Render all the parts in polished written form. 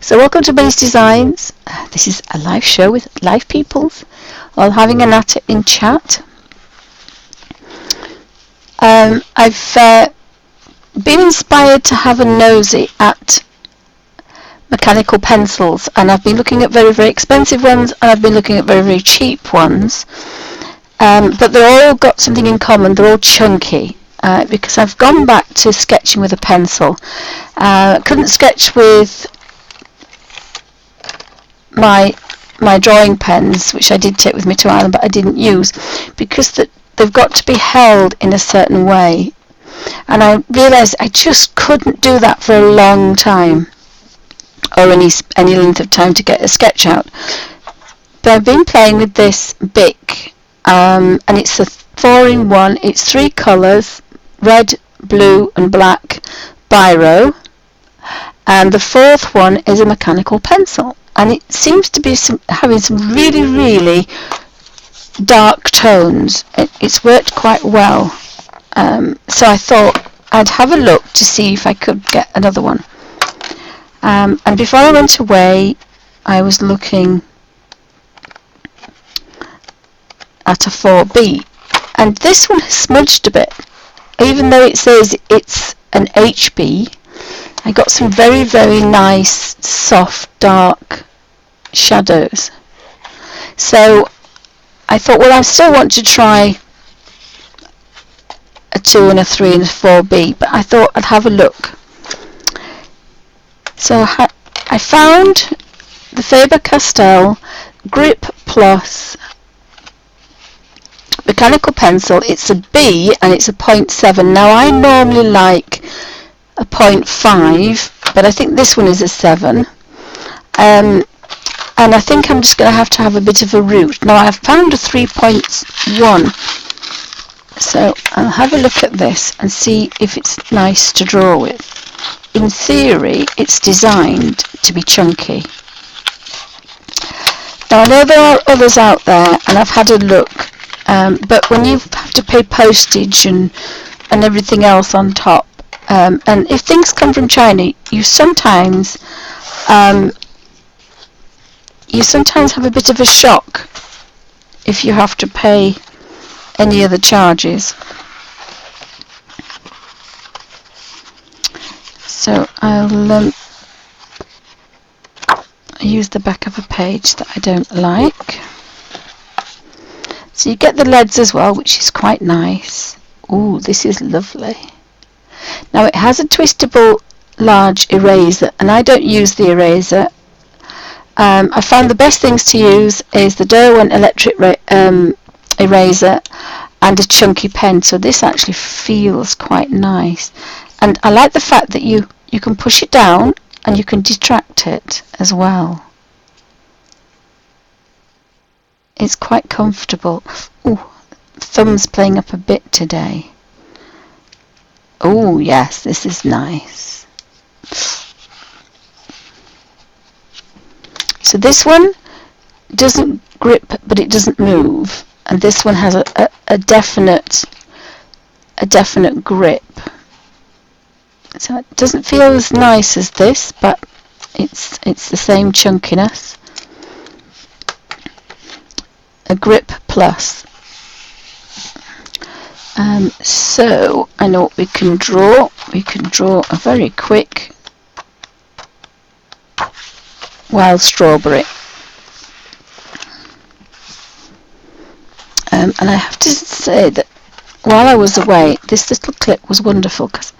So welcome to Benny's Designs. This is a live show with live peoples, all having a natter in chat. I've been inspired to have a nosy at mechanical pencils, and I've been looking at very, very expensive ones, and I've been looking at very, very cheap ones. But they're all got something in common. They're all chunky. Because I've gone back to sketching with a pencil. Couldn't sketch with my drawing pens, which I did take with me to Ireland, but I didn't use, because they've got to be held in a certain way. And I realised I just couldn't do that for a long time, or any length of time to get a sketch out. But I've been playing with this Bic, and it's a 4-in-1. It's 3 colours: red, blue and black biro, and the 4th one is a mechanical pencil, and it seems to be having some really, really dark tones. It's worked quite well, so I thought I'd have a look to see if I could get another one. And before I went away, I was looking at a 4B, and this one has smudged a bit. Even though it says it's an HB, I got some very, very nice, soft, dark shadows. So I thought, well, I still want to try a 2 and a 3 and a 4B, but I thought I'd have a look. So I found the Faber Castell Grip Plus mechanical pencil. It's a B and it's a 0.7. Now I normally like a 0.5, but I think this one is a 7. And I think I'm just going to have a bit of a route. Now I've found a 3.1, so I'll have a look at this and see if it's nice to draw with. In theory, it's designed to be chunky. Now I know there are others out there, and I've had a look. But when you have to pay postage and everything else on top, and if things come from China, you sometimes have a bit of a shock if you have to pay any other charges. So I'll use the back of a page that I don't like. So you get the leads as well, which is quite nice. Ooh, this is lovely. Now it has a twistable large eraser, and I don't use the eraser. I found the best things to use is the Derwent electric eraser and a chunky pen, so this actually feels quite nice. And I like the fact that you can push it down and you can detract it as well. It's quite comfortable. Ooh, thumb's playing up a bit today. Oh yes, this is nice. So this one doesn't grip, but it doesn't move, and this one has a definite grip. So it doesn't feel as nice as this, but it's the same chunkiness. A Grip Plus. So I know what we can draw. We can draw a very quick wild strawberry. And I have to say that while I was away, this little clip was wonderful because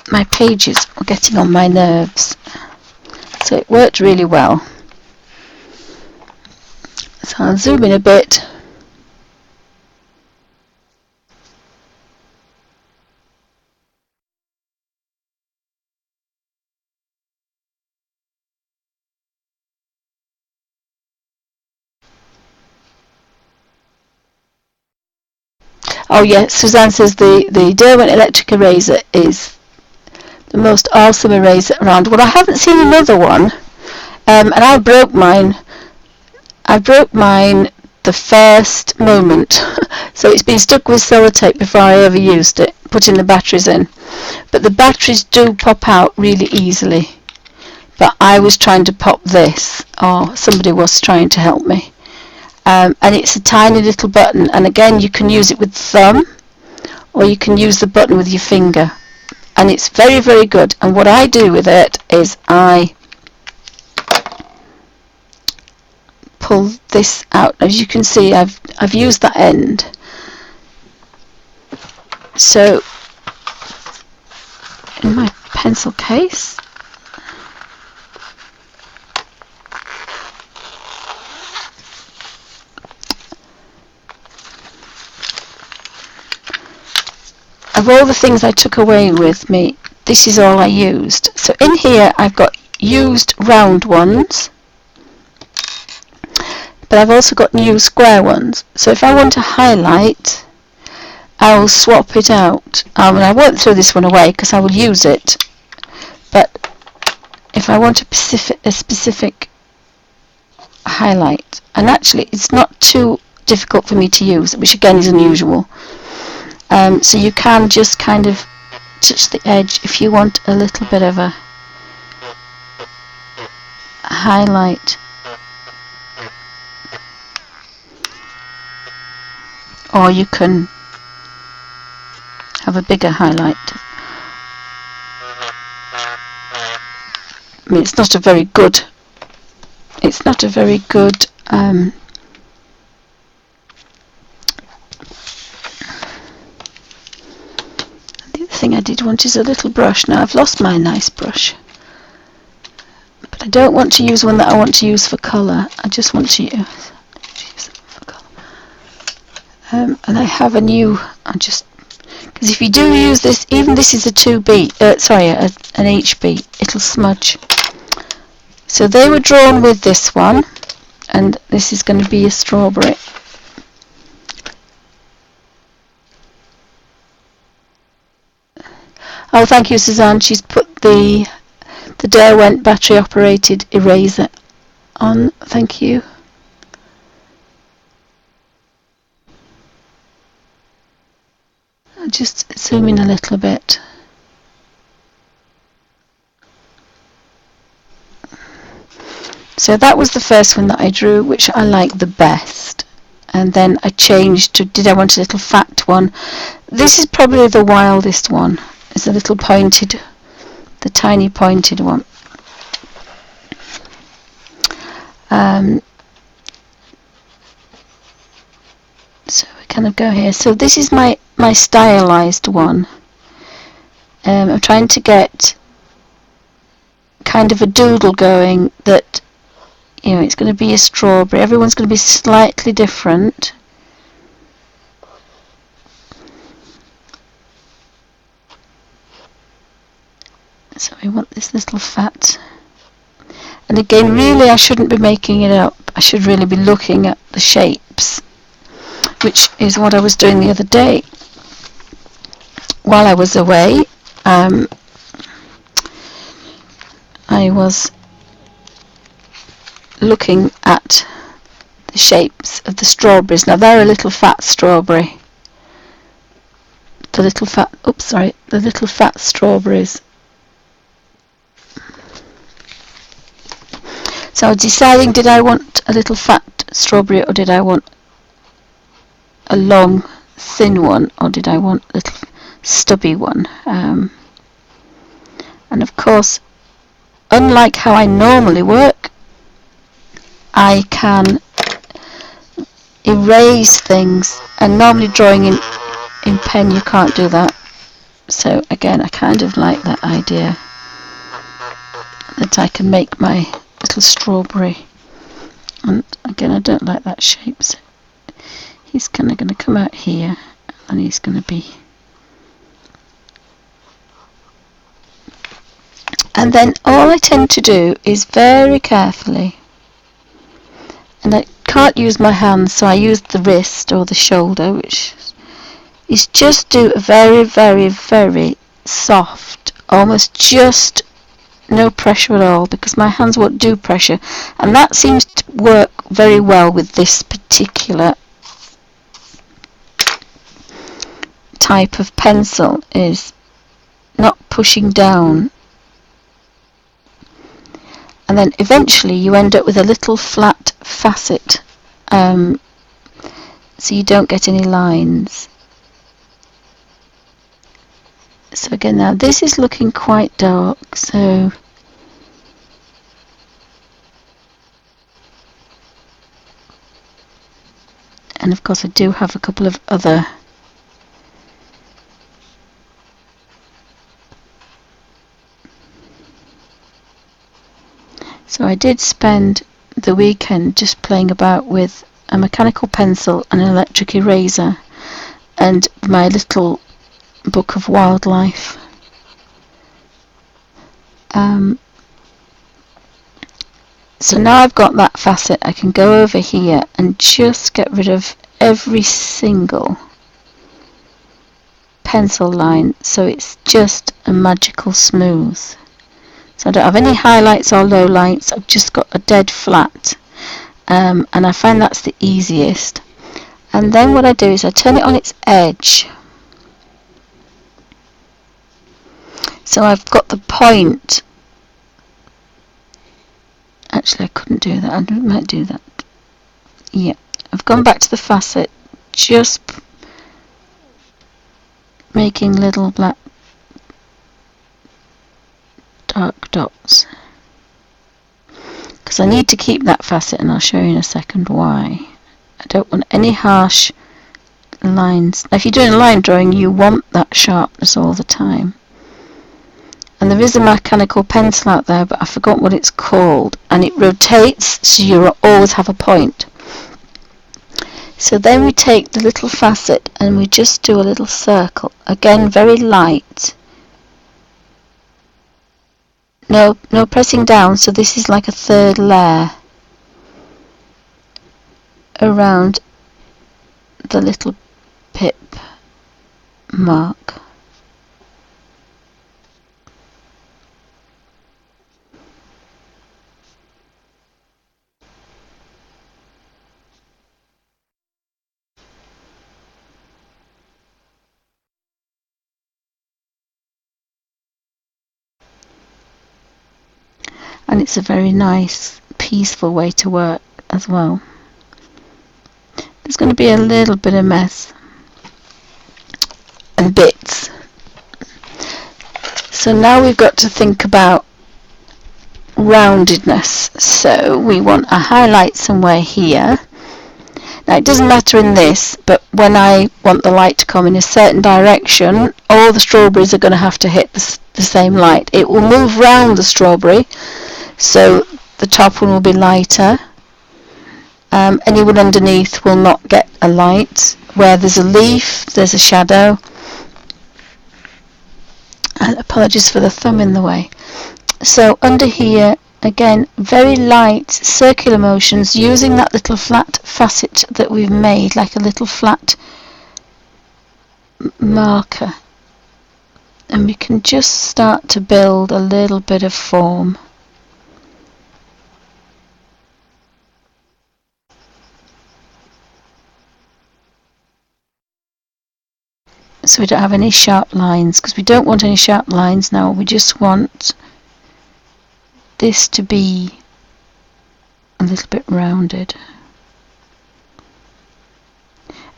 my pages were getting on my nerves. So it worked really well. So I'll zoom in a bit. Oh yes, Suzanne says the Derwent electric eraser is the most awesome eraser around. Well, I haven't seen another one, and I broke mine. I broke mine the first moment, so it's been stuck with sellotape before I ever used it, putting the batteries in. But the batteries do pop out really easily. but I was trying to pop this, or somebody was trying to help me. And it's a tiny little button, and again you can use it with thumb, or you can use the button with your finger, and it's very, very good. And what I do with it is I pull this out. As you can see, I've used that end. So in my pencil case, of all the things I took away with me, this is all I used. So in here I've got used round ones, but I've also got new square ones. So if I want to highlight, I will swap it out. I won't throw this one away because I will use it, but if I want a specific highlight, and actually it's not too difficult for me to use, which again is unusual. So you can just kind of touch the edge if you want a little bit of a highlight. Or you can have a bigger highlight. I mean, it's not a very good the other thing I did want is a little brush. Now I've lost my nice brush, but I don't want to use one that I want to use for colour. I just want to use it for colour. And I have a new, because if you do use this, even this is a 2B, an HB, it'll smudge. So they were drawn with this one, and this is going to be a strawberry. Oh, thank you, Suzanne. She's put the Derwent battery operated eraser on. Thank you. I'll just zoom in a little bit. So that was the first one that I drew, which I liked the best. And then I changed to, did I want a little fat one? This is probably the wildest one. It's a little pointed, the tiny pointed one. So we kind of go here. So this is my stylized one. I'm trying to get kind of a doodle going that, you know, it's going to be a strawberry. Everyone's going to be slightly different. So we want this little fat. And again, really I shouldn't be making it up. I should really be looking at the shapes, which is what I was doing the other day. While I was away, I was looking at the shapes of the strawberries. Now they're a little fat strawberry. The little fat strawberries. So I was deciding, did I want a little fat strawberry, or did I want a long thin one, or did I want a little stubby one? And of course, unlike how I normally work, I can erase things, and normally drawing in pen you can't do that. So again, I kind of like that idea that I can make my little strawberry. And again, I don't like that shape, so he's kind of going to come out here, and he's going to be, and then all I tend to do is very carefully, and I can't use my hands, so I use the wrist or the shoulder, which is just do a very, very, very soft, almost just no pressure at all, because my hands won't do pressure, and that seems to work very well with this particular type of pencil, is not pushing down. and then eventually you end up with a little flat facet, so you don't get any lines. So again, now this is looking quite dark, so and of course I do have a couple of other so I did spend the weekend just playing about with a mechanical pencil and an electric eraser and my little book of wildlife. So now I've got that facet, I can go over here and just get rid of every single pencil line, so it's just a magical smooth. So I don't have any highlights or lowlights, I've just got a dead flat, and I find that's the easiest. And then what I do is I turn it on its edge, so I've got the point. Actually, I couldn't do that. I might do that. Yeah, I've gone back to the facet, just making little black dark dots. Because I need to keep that facet, and I'll show you in a second why. I don't want any harsh lines. Now, if you're doing a line drawing, you want that sharpness all the time. And there is a mechanical pencil out there, but I forgot what it's called, and it rotates so you always have a point. So then we take the little facet and we just do a little circle, again very light, no pressing down, so this is like a third layer around the little pip mark. And it's a very nice, peaceful way to work as well. There's going to be a little bit of mess and bits. So now we've got to think about roundedness. So we want a highlight somewhere here. Now it doesn't matter in this, but when I want the light to come in a certain direction, all the strawberries are going to have to hit the same light. It will move round the strawberry, so the top one will be lighter. Anyone underneath will not get a light. Where there's a leaf, there's a shadow. And apologies for the thumb in the way. So under here, again, very light circular motions using that little flat facet that we've made, like a little flat marker. And we can just start to build a little bit of form. So we don't have any sharp lines, because we don't want any sharp lines now. We just want this to be a little bit rounded.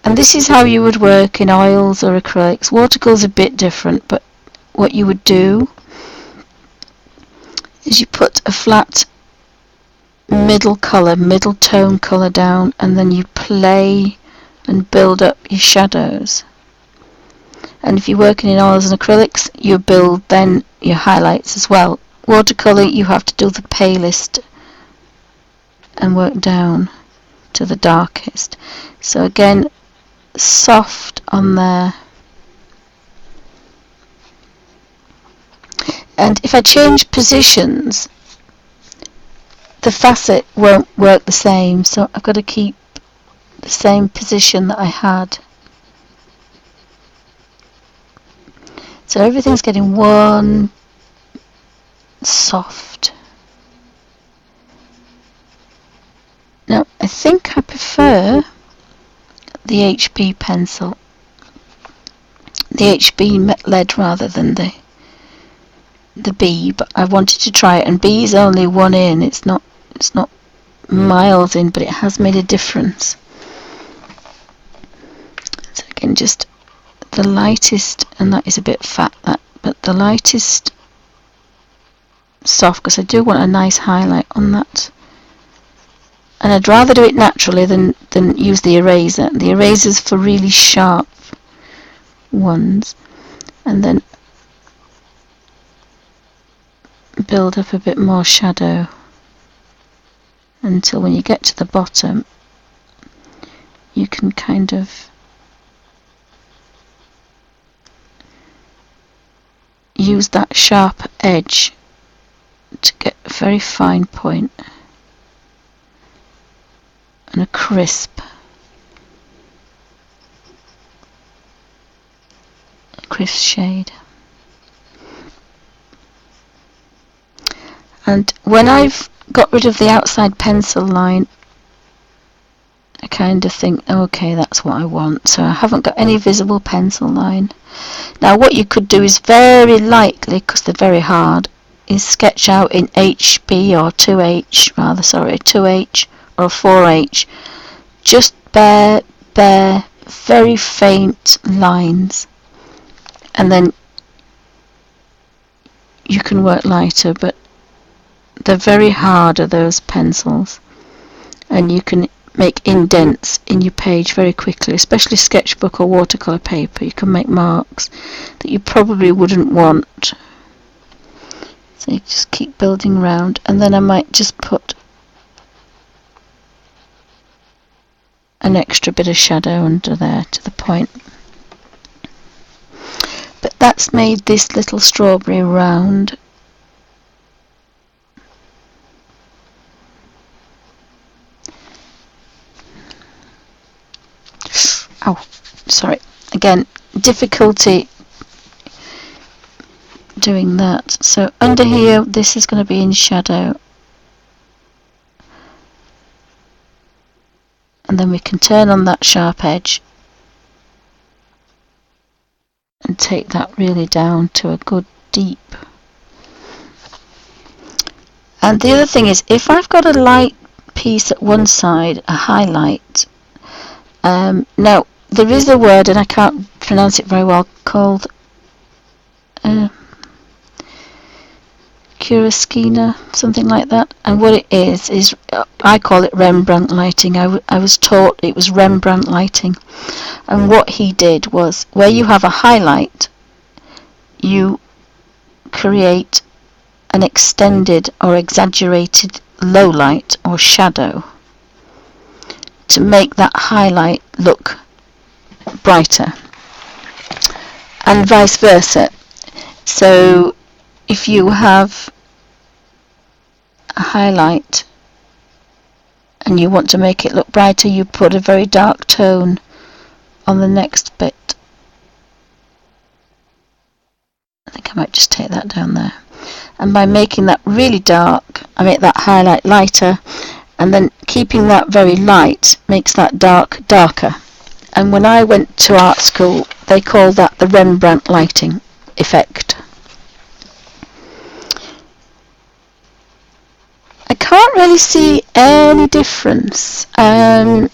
And this is how you would work in oils or acrylics. Watercolour's a bit different, but what you would do is you put a flat middle tone colour down, and then you play and build up your shadows. And if you're working in oils and acrylics, you build then your highlights as well. Watercolour, you have to do the palest and work down to the darkest. So again, soft on there. And if I change positions, the facet won't work the same, so I've got to keep the same position that I had. So everything's getting one soft. Now I think I prefer the HB pencil, the HB lead rather than the the B, but I wanted to try it, and B is only one in. It's not miles in, but it has made a difference. So again, just the lightest, and that is a bit fat, that, but the lightest soft, because I do want a nice highlight on that. And I'd rather do it naturally than use the eraser. The eraser's for really sharp ones. And then build up a bit more shadow until when you get to the bottom you can kind of use that sharp edge to get a very fine point and a crisp shade. And when I've got rid of the outside pencil line, I kind of think, okay, that's what I want. So I haven't got any visible pencil line. Now what you could do is very lightly, because they're very hard, is sketch out in HB or 2H, rather, sorry, 2H or 4H, just bare, very faint lines. And then you can work lighter, but they're very hard, are those pencils, and you can make indents in your page very quickly, especially sketchbook or watercolour paper. You can make marks that you probably wouldn't want. So you just keep building around, and then I might just put an extra bit of shadow under there to the point. But that's made this little strawberry round. Oh, sorry. Again, difficulty doing that. So under here, this is going to be in shadow. And then we can turn on that sharp edge and take that really down to a good deep. And the other thing is, if I've got a light piece at one side, a highlight, now there is a word, and I can't pronounce it very well, called chiaroscuro, something like that. And what it is I call it Rembrandt lighting. I was taught it was Rembrandt lighting. And what he did was, where you have a highlight, you create an extended or exaggerated low light or shadow to make that highlight look brighter, and vice versa. So if you have a highlight and you want to make it look brighter, you put a very dark tone on the next bit. I think I might just take that down there. And by making that really dark, I make that highlight lighter, and then keeping that very light makes that dark darker. And when I went to art school, they called that the Rembrandt lighting effect. I can't really see any difference. I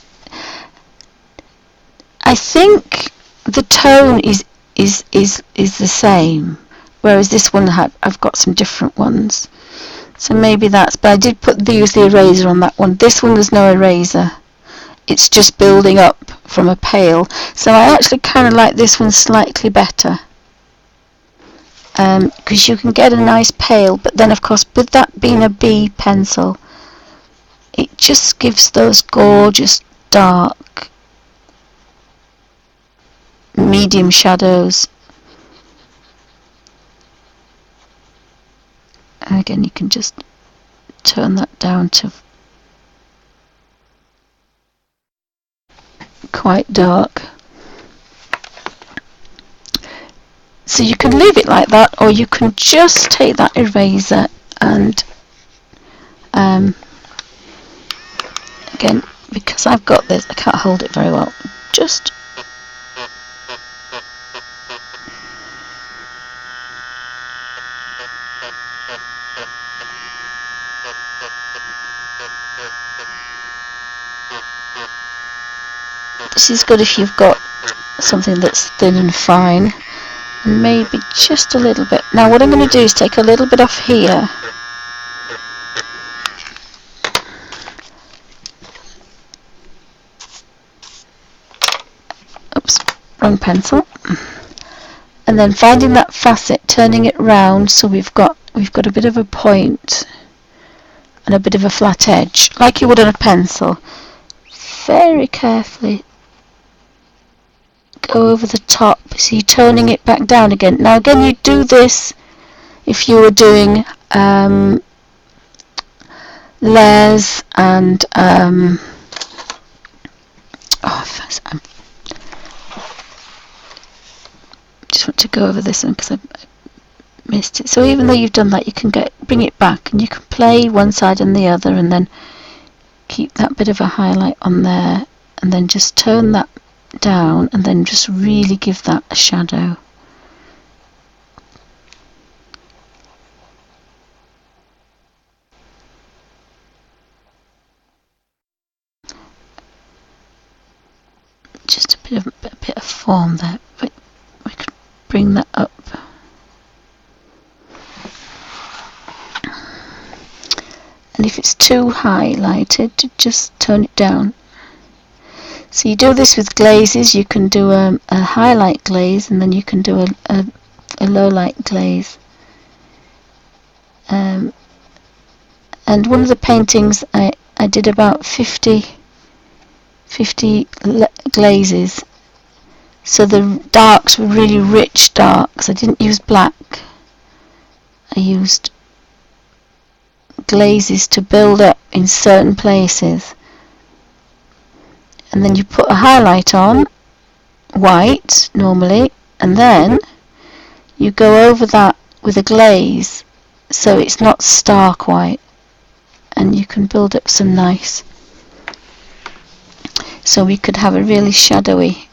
think the tone is the same, whereas this one I've got some different ones. So maybe that's, but I did use the eraser on that one. This one there's no eraser. It's just building up from a pale. So I actually kind of like this one slightly better, because you can get a nice pale, but then of course with that being a B pencil, it just gives those gorgeous dark medium shadows. And again, you can just turn that down to quite dark. So you can leave it like that, or you can just take that eraser and again, because I've got this, I can't hold it very well, just This is good if you've got something that's thin and fine, and maybe just a little bit. Now what I'm going to do is take a little bit off here. Oops, wrong pencil. And then finding that facet, turning it round so we've got a bit of a point and a bit of a flat edge, like you would on a pencil. Very carefully go over the top, so you're toning it back down again. Now again, you do this if you were doing layers and I just want to go over this one because I missed it. So even though you've done that, you can bring it back and you can play one side and the other, and then keep that bit of a highlight on there, and then just tone that down, and then just really give that a shadow. Just a bit of form there, but we could bring that up. And if it's too highlighted, just tone it down. So you do this with glazes. You can do a highlight glaze, and then you can do a low light glaze. And one of the paintings I did about 50 glazes. So the darks were really rich darks. I didn't use black. I used glazes to build up in certain places, and then you put a highlight on, white normally, and then you go over that with a glaze so it's not stark white, and you can build up some nice, so we could have a really shadowy,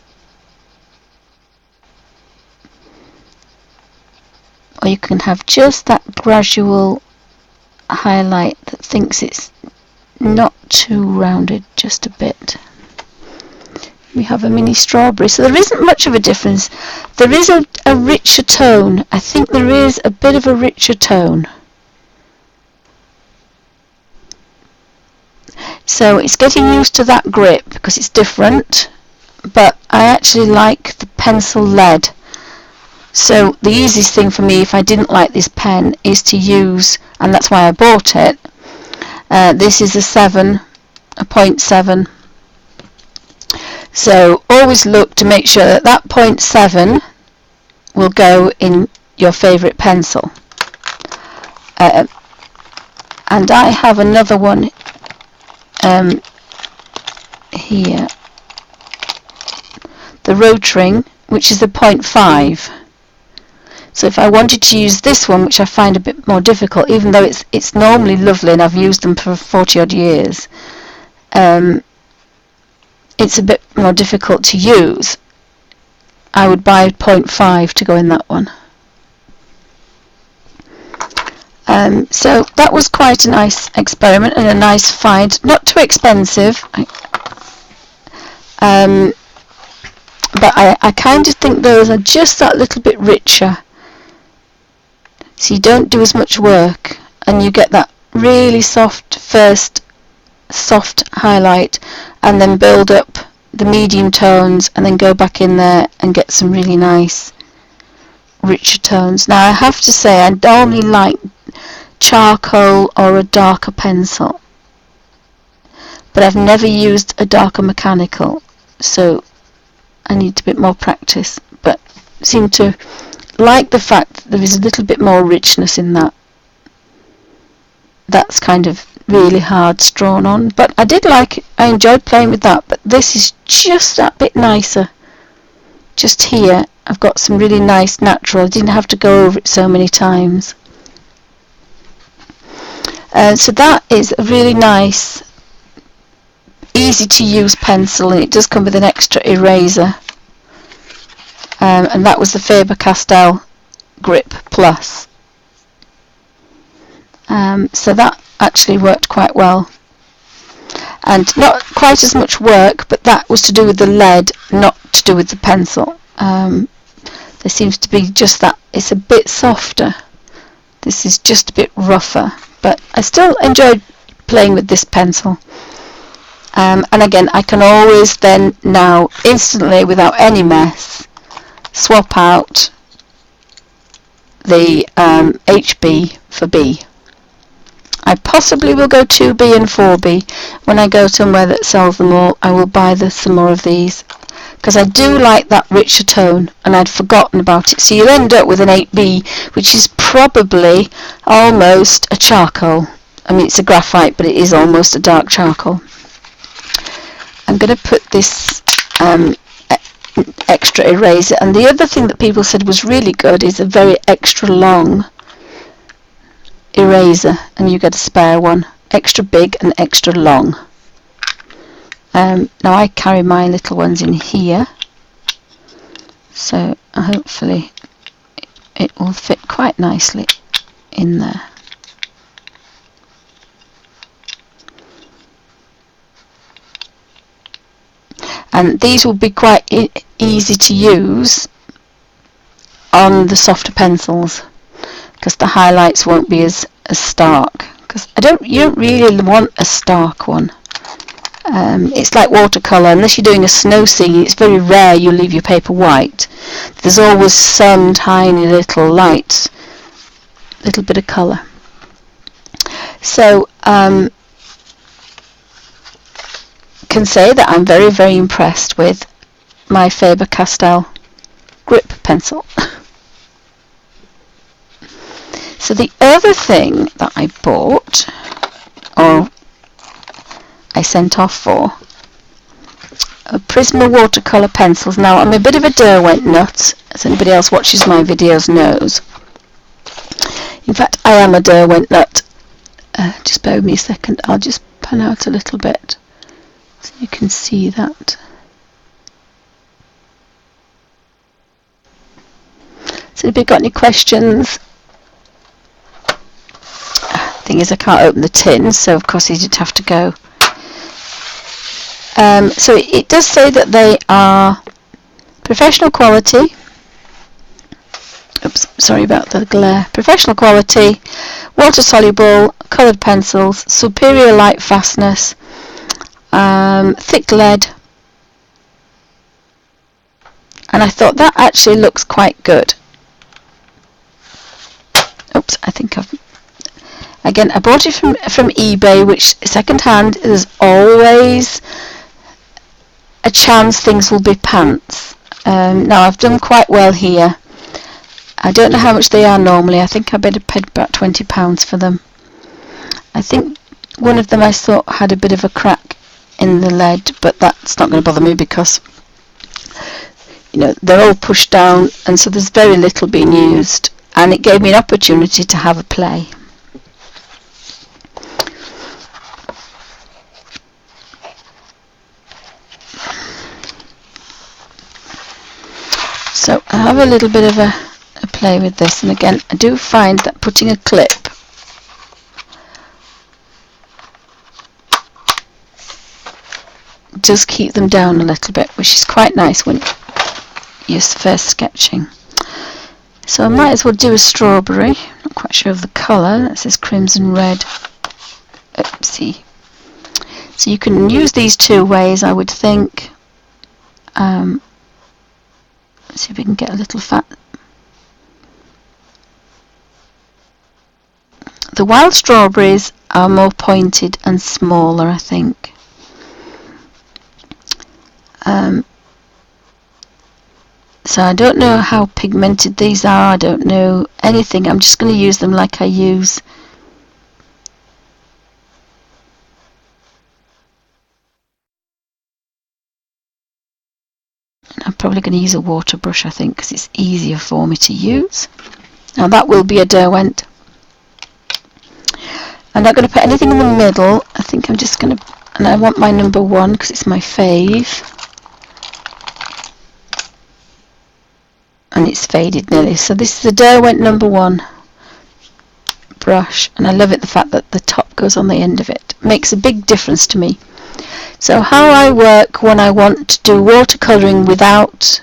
or you can have just that gradual highlight that thinks it's not too rounded, just a bit. We have a mini strawberry, so there isn't much of a difference. There is a richer tone. I think there is a bit of a richer tone. So it's getting used to that grip because it's different, but I actually like the pencil lead. So the easiest thing for me, if I didn't like this pen, is to use, and that's why I bought it, this is a 0.7. So always look to make sure that 0.7 will go in your favourite pencil. And I have another one here, the Rotring, which is a 0.5. So if I wanted to use this one, which I find a bit more difficult, even though it's normally lovely and I've used them for 40 odd years, it's a bit more difficult to use. I would buy 0.5 to go in that one. So that was quite a nice experiment and a nice find, not too expensive. But I kind of think those are just that little bit richer. So you don't do as much work, and you get that really soft highlight, and then build up the medium tones, and then go back in there and get some really nice richer tones. Now I have to say, I normally like charcoal or a darker pencil, but I've never used a darker mechanical, so I need a bit more practice, but seem to like the fact that there is a little bit more richness in that. That's kind of really hard drawn on, but I did like it. I enjoyed playing with that, but this is just that bit nicer. Just here I've got some really nice natural. I didn't have to go over it so many times. So that is a really nice, easy to use pencil, and it does come with an extra eraser. And that was the Faber Castell Grip Plus. So that actually worked quite well. and not quite as much work, but that was to do with the lead, not to do with the pencil. There seems to be just that it's a bit softer. This is just a bit rougher, but I still enjoyed playing with this pencil. And again, I can always then now instantly, without any mess, swap out the HB for B. I possibly will go 2B and 4B. When I go somewhere that sells them all, I will buy some more of these, because I do like that richer tone, and I'd forgotten about it. So you'll end up with an 8B, which is probably almost a charcoal. I mean, it's a graphite, but it is almost a dark charcoal. I'm going to put this extra eraser, and the other thing that people said was really good is a very extra long eraser, and you get a spare one, extra big and extra long. Now I carry my little ones in here, so hopefully it will fit quite nicely in there. And these will be quite easy to use on the softer pencils, because the highlights won't be as stark. Because you don't really want a stark one. It's like watercolour. Unless you're doing a snow scene, it's very rare you leave your paper white. There's always some tiny little light, little bit of colour. So can say that I'm very, very impressed with my Faber Castell grip pencil. So the other thing that I bought, or I sent off for, are Prisma watercolour pencils. Now I'm a bit of a Derwent nut, as anybody else watches my videos knows. In fact, I am a Derwent nut. Just bear with me a second, I'll just pan out a little bit so you can see that. So if you've got any questions, thing is I can't open the tin, so of course you'd have to go. So it does say that they are professional quality. Oops, sorry about the glare. Professional quality, water soluble, coloured pencils, superior light fastness, thick lead, and I thought that actually looks quite good. Oops, I think again, I bought it from eBay, which second hand, there's always a chance things will be pants. Now I've done quite well here. I don't know how much they are normally. I think I better paid about £20 for them. I think one of them I thought had a bit of a crack in the lead, but that's not going to bother me because they're all pushed down, and so there's very little being used, and it gave me an opportunity to have a play. So I have a little bit of a play with this, and again I do find that putting a clip does keep them down a little bit, which is quite nice when you're first sketching. So I might as well do a strawberry. Not quite sure of the colour. That says crimson red. Oopsie. So you can use these two ways, I would think. Let's see if we can get a little fat. The wild strawberries are more pointed and smaller, I think. So I don't know how pigmented these are, I don't know anything. I'm just going to use them like I use I'm probably going to use a water brush, I think, because it's easier for me to use. Now that will be a Derwent. I'm not going to put anything in the middle. I think I'm just going to, and I want my number 1 because it's my fave. And it's faded nearly. So this is the Derwent number 1 brush, and I love it, the fact that the top goes on the end of it. Makes a big difference to me. So how I work when I want to do watercolouring without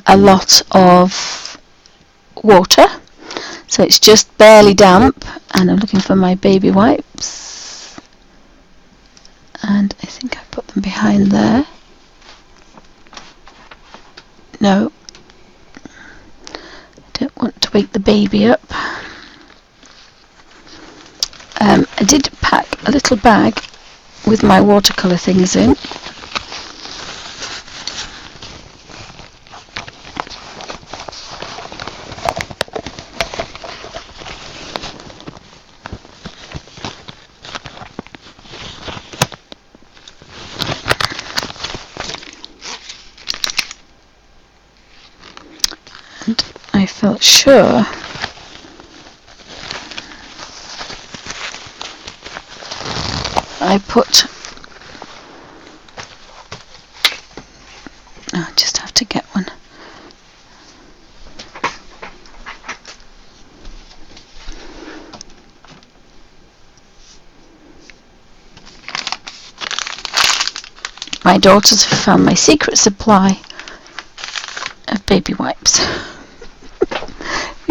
a lot of water, so it's just barely damp, and I'm looking for my baby wipes, and I think I put them behind there. No, I don't want to wake the baby up. I did pack a little bag with my watercolour things in. And I felt sure I put, I just have to get one. My daughters have found my secret supply of baby wipes.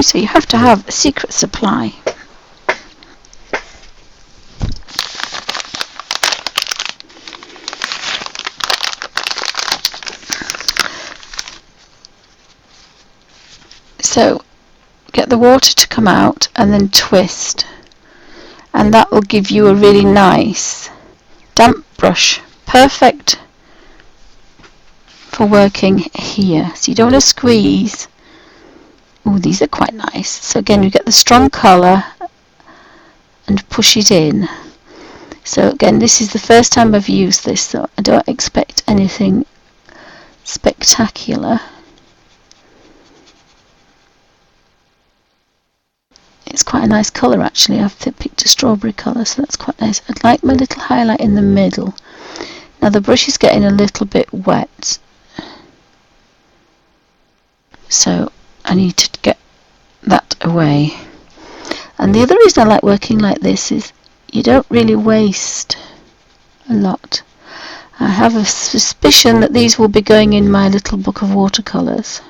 So you have to have a secret supply. So get the water to come out and then twist, and that will give you a really nice damp brush, perfect for working here. So you don't want to squeeze. Oh, these are quite nice. So again, you get the strong colour and push it in. So again, this is the first time I've used this, so I don't expect anything spectacular. It's quite a nice colour actually. I've picked a strawberry colour, so that's quite nice. I'd like my little highlight in the middle. Now the brush is getting a little bit wet, so I need to get that away. And the other reason I like working like this is you don't really waste a lot. I have a suspicion that these will be going in my little book of watercolours.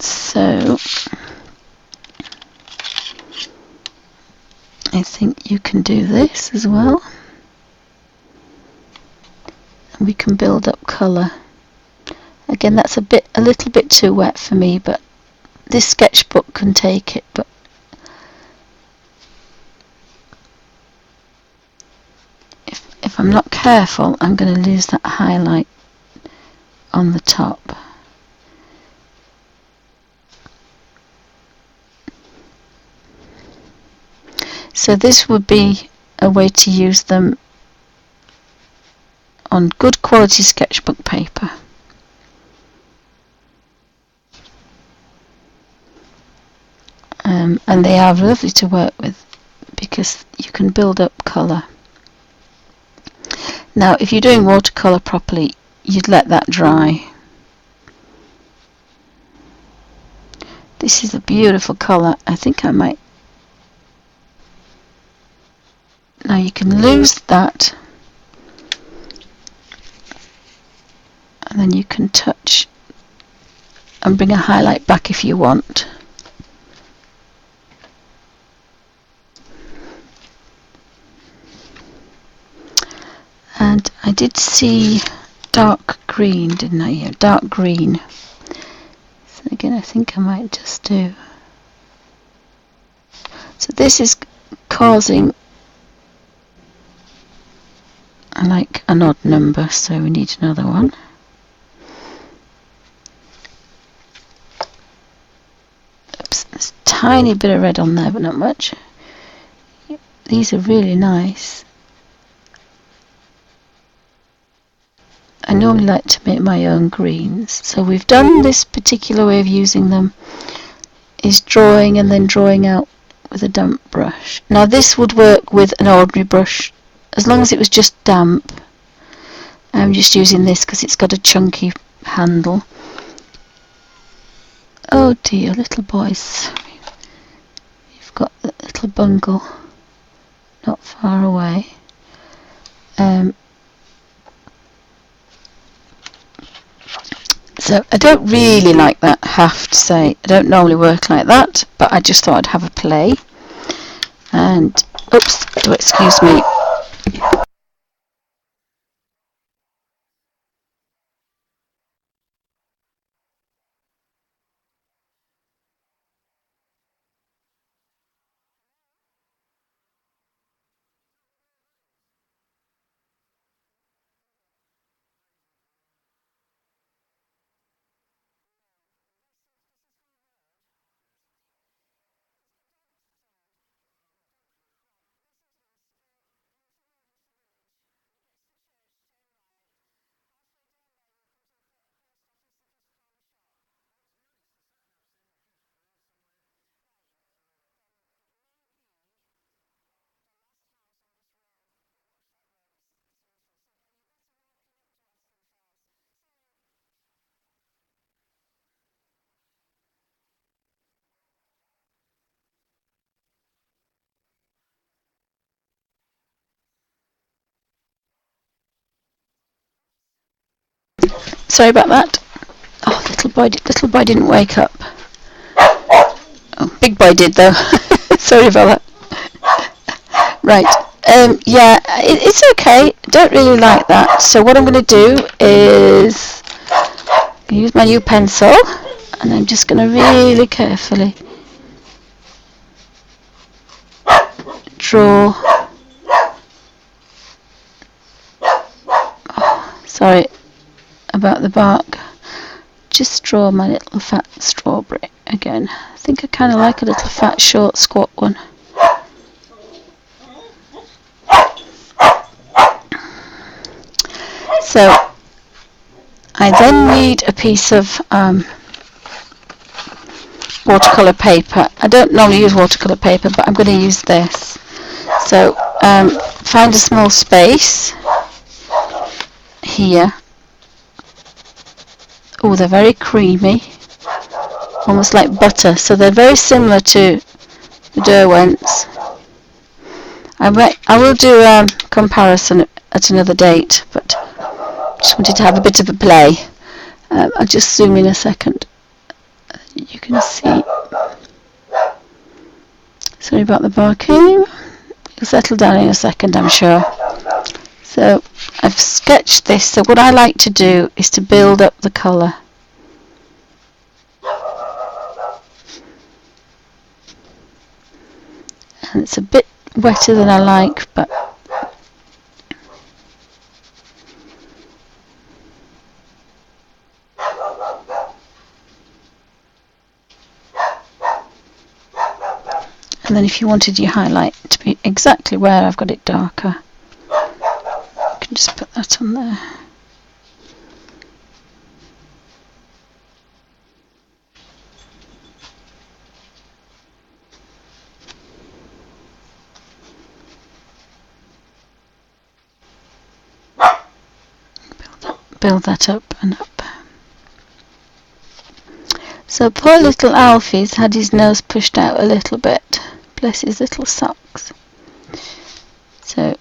So I think you can do this as well. And we can build up colour. Again, that's a little bit too wet for me, but this sketchbook can take it. But if I'm not careful, I'm going to lose that highlight on the top. So this would be a way to use them on good quality sketchbook paper. And they are lovely to work with because you can build up colour. Now if you're doing watercolour properly, you'd let that dry. This is a beautiful colour. I think I might. Now you can lose that, and then you can touch and bring a highlight back if you want. And I did see dark green, didn't I? Yeah, dark green. So again, I think I might just do. So this is causing like an odd number, so we need another one. Oops, there's a tiny bit of red on there, but not much. These are really nice. I normally like to make my own greens. So we've done this particular way of using them is drawing and then drawing out with a damp brush. Now this would work with an ordinary brush as long as it was just damp. I'm just using this because it's got a chunky handle. Oh dear, little boys, you've little bungle not far away. So I don't really like that, I have to say. I don't normally work like that, but I just thought I'd have a play. And, oops, do excuse me. Sorry about that. Oh, little boy didn't wake up. Oh, big boy did though. Sorry about that. Right. Yeah, it's okay. Don't really like that. So what I'm going to do is use my new pencil, and I'm just going to really carefully draw. Oh, sorry about the bark. Just draw my little fat strawberry again. I think I kind of like a little fat, short, squat one. So I then need a piece of watercolour paper. I don't normally use watercolour paper, but I'm going to use this. So find a small space here. Oh, they're very creamy, almost like butter. So they're very similar to the Derwents. I will do a comparison at another date, but just wanted to have a bit of a play. I'll just zoom in a second. You can see. Sorry about the barking. It'll settle down in a second, I'm sure. So I've sketched this. So what I like to do is to build up the colour. And it's a bit wetter than I like, but and then if you wanted your highlight to be exactly where I've got it darker, you can just put that on there. Build that up and up. So poor little Alfie's had his nose pushed out a little bit. Bless his little socks. So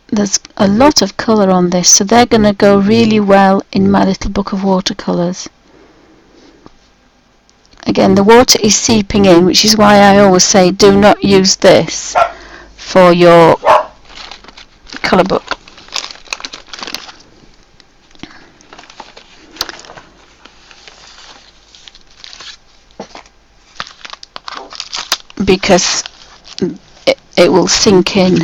there's a lot of colour on this, so they're going to go really well in my little book of watercolours. Again, the water is seeping in, which is why I always say do not use this for your colour book. Because it will sink in.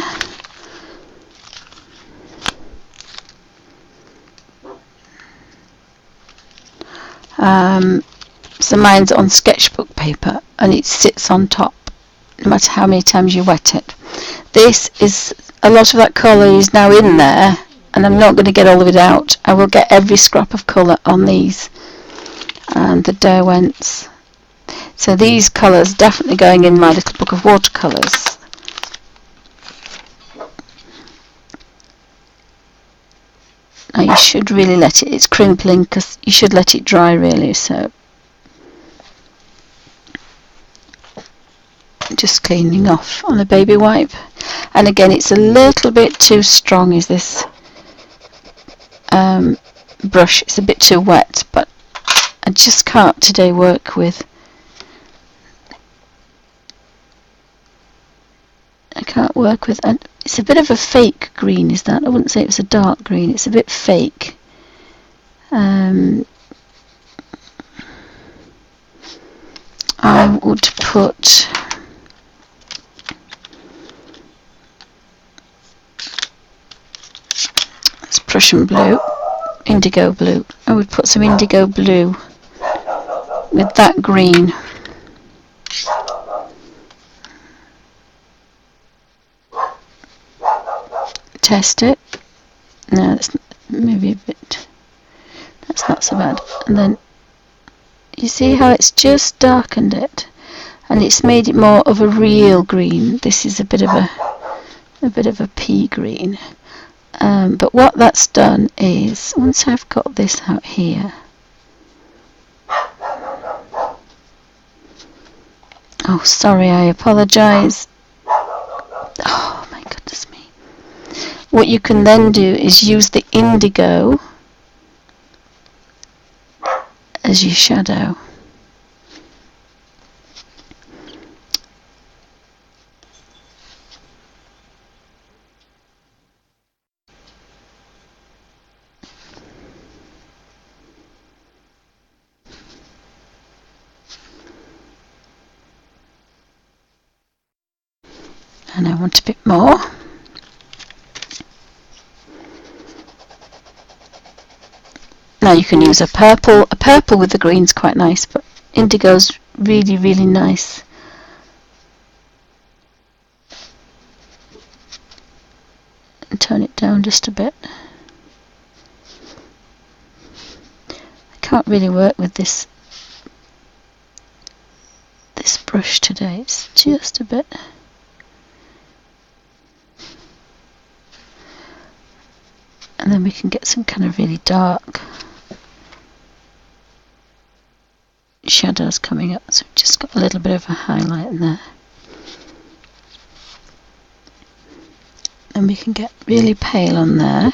So mine's on sketchbook paper and it sits on top no matter how many times you wet it. This is, a lot of that colour is now in there, and I'm not going to get all of it out. I will get every scrap of colour on these and the Derwents. So these colours definitely going in my little book of watercolours. Now you should really let it, it's crimpling because you should let it dry really, so just cleaning off on a baby wipe. And again, it's a little bit too strong, is this brush. It's a bit too wet, but I just can't today work with. And it's a bit of a fake green, is that? I wouldn't say it was a dark green. It's a bit fake. I would put it's Prussian blue, indigo blue. I would put some indigo blue with that green. Test it. No, that's maybe a bit. That's not so bad. And then you see how it's just darkened it, and it's made it more of a real green. This is a bit of a pea green. But what that's done is, once I've got this out here, oh sorry, I apologise. Oh my goodness me. What you can then do is use the indigo as your shadow. And I want a bit more. Now you can use a purple. A purple with the green's quite nice, but indigo's really, really nice. And turn it down just a bit. I can't really work with this brush today. It's just a bit. And then we can get some kind of really dark shadows coming up. So we've just got a little bit of a highlight in there. And we can get really pale on there.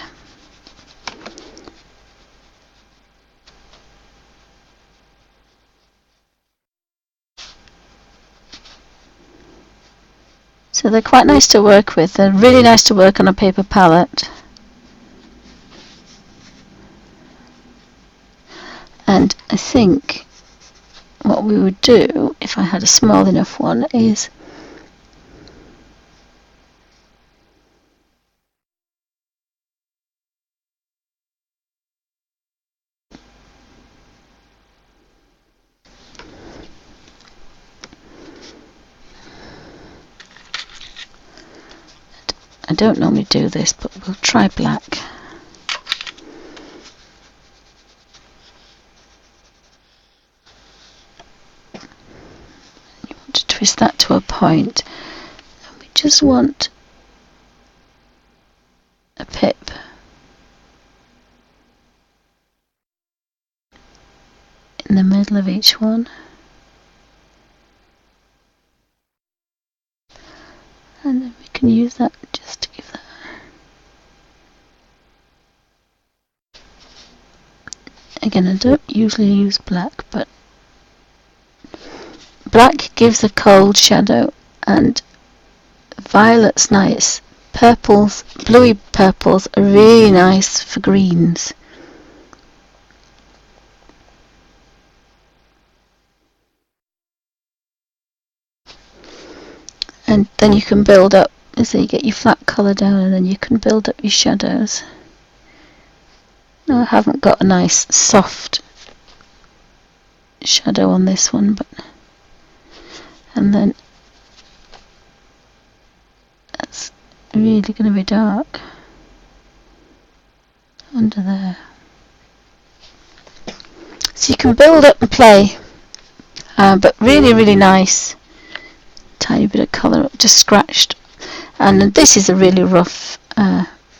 So they're quite nice to work with. They're really nice to work on a paper palette. And I think what we would do, if I had a small enough one, is I don't normally do this, but we'll try black. You want to twist that to a point, and we just want a pip. In the middle of each one. And then we can use that just to give that. Again, I don't usually use black, but black gives a cold shadow, and violet's nice. Purples, bluey purples are really nice for greens. And then you can build up, so you get your flat colour down, and then you can build up your shadows. Now I haven't got a nice soft shadow on this one, but and then that's really going to be dark under there. So you can build up and play, but really, really nice. Tiny bit of colour just scratched, and this is a really rough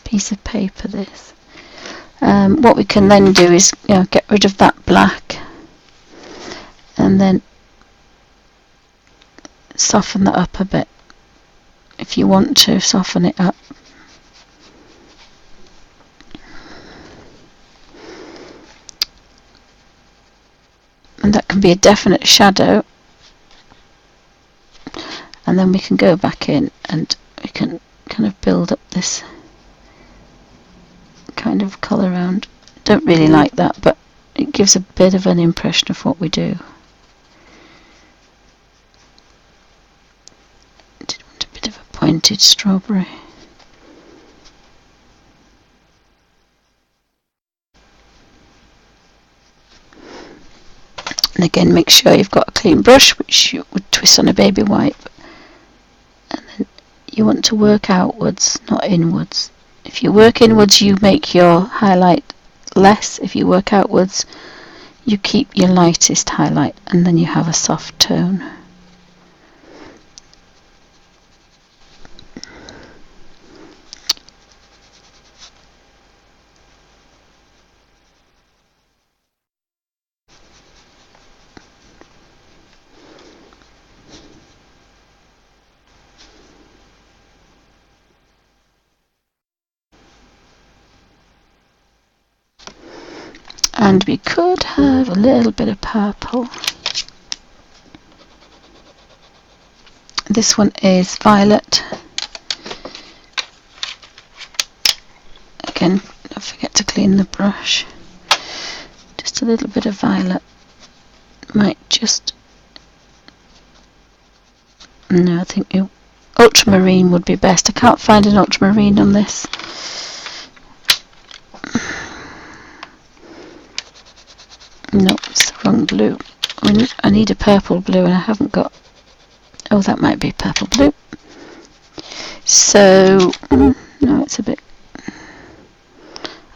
piece of paper. This what we can then do is get rid of that black, and then soften that up a bit if you want to soften it up. And that can be a definite shadow, and then we can go back in and we can kind of build up this kind of colour around. Don't really like that, but it gives a bit of an impression of what we do. I did want a bit of a pointed strawberry. And again, make sure you've got a clean brush, which you would twist on a baby wipe. And then you want to work outwards, not inwards. If you work inwards, you make your highlight less. If you work outwards, you keep your lightest highlight, and then you have a soft tone. And we could have a little bit of purple. This one is violet. Again, don't forget to clean the brush. Just a little bit of violet. Might just... No, I think ultramarine would be best. I can't find an ultramarine on this. No, it's the wrong blue. I need a purple blue and I haven't got... Oh, that might be purple blue. So, no, it's a bit...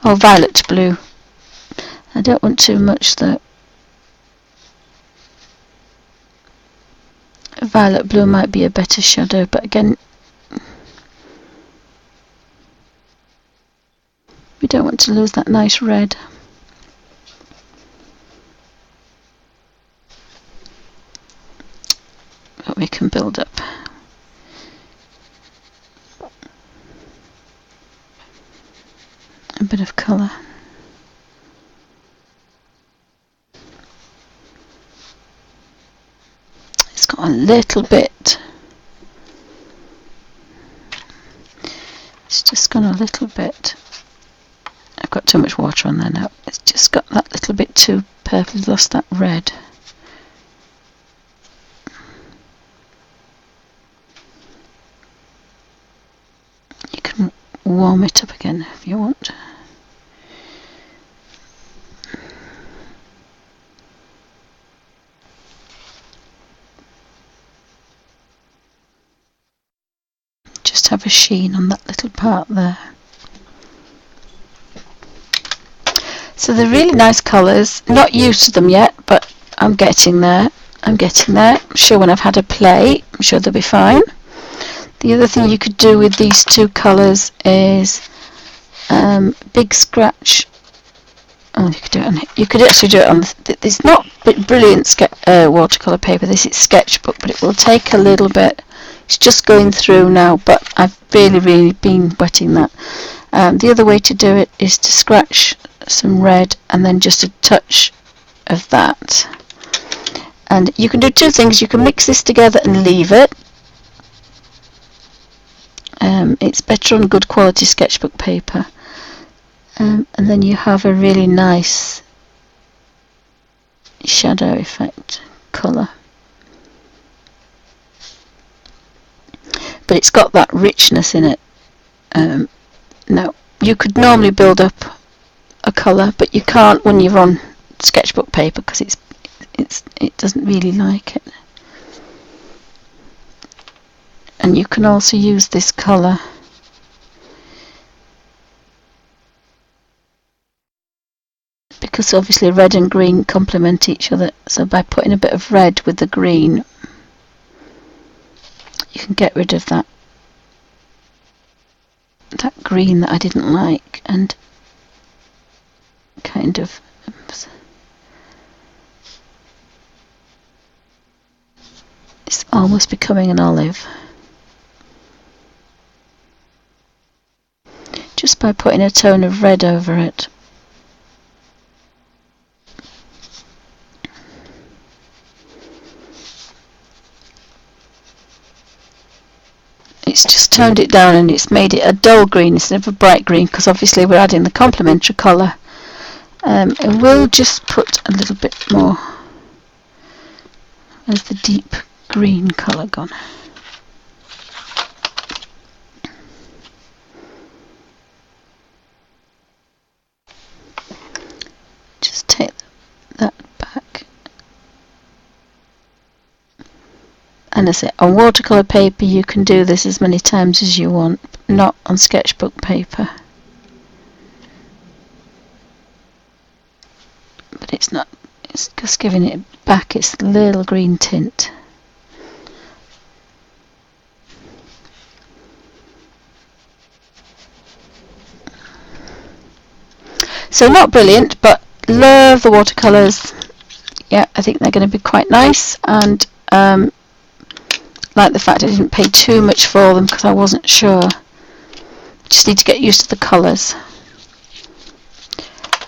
Oh, violet blue. I don't want too much though. Violet blue might be a better shadow, but again, we don't want to lose that nice red. But we can build up. A bit of colour. It's got a little bit. It's just gone a little bit. I've got too much water on there now. It's just got that little bit too purple, lost that red. You can warm it up again if you want. Just have a sheen on that little part there. So they're really nice colours. Not used to them yet, but I'm getting there. I'm sure when I've had a play, I'm sure they'll be fine. The other thing you could do with these two colours is big scratch. Oh, you could do it on. You could actually do it on. It's not brilliant watercolour paper. This is sketchbook, but it will take a little bit. It's just going through now, but I've really been wetting that. The other way to do it is to scratch some red and then just a touch of that. And you can do two things. You can mix this together and leave it. It's better on good quality sketchbook paper. And then you have a really nice shadow effect colour. But it's got that richness in it. Now, you could normally build up a colour, but you can't when you're on sketchbook paper because it doesn't really like it. And you can also use this colour because obviously red and green complement each other, so by putting a bit of red with the green you can get rid of that green that I didn't like and kind of it's almost becoming an olive. Just by putting a tone of red over it. It's just toned it down and it's made it a dull green instead of a bright green, because obviously we're adding the complementary colour. And we'll just put a little bit more. Where's the deep green colour gone? Just take that back. And as I say, on watercolour paper you can do this as many times as you want, not on sketchbook paper. But it's not, it's just giving it back its little green tint. So not brilliant, but love the watercolours. Yeah, I think they're going to be quite nice, and like the fact I didn't pay too much for them because I wasn't sure. Just need to get used to the colours.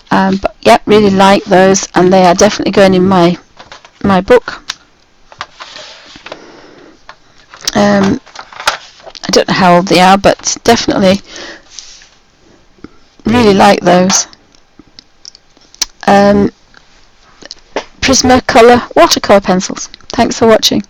But yeah, really like those, and they are definitely going in my book. I don't know how old they are, but definitely really like those. Prismacolor watercolour pencils. Thanks for watching.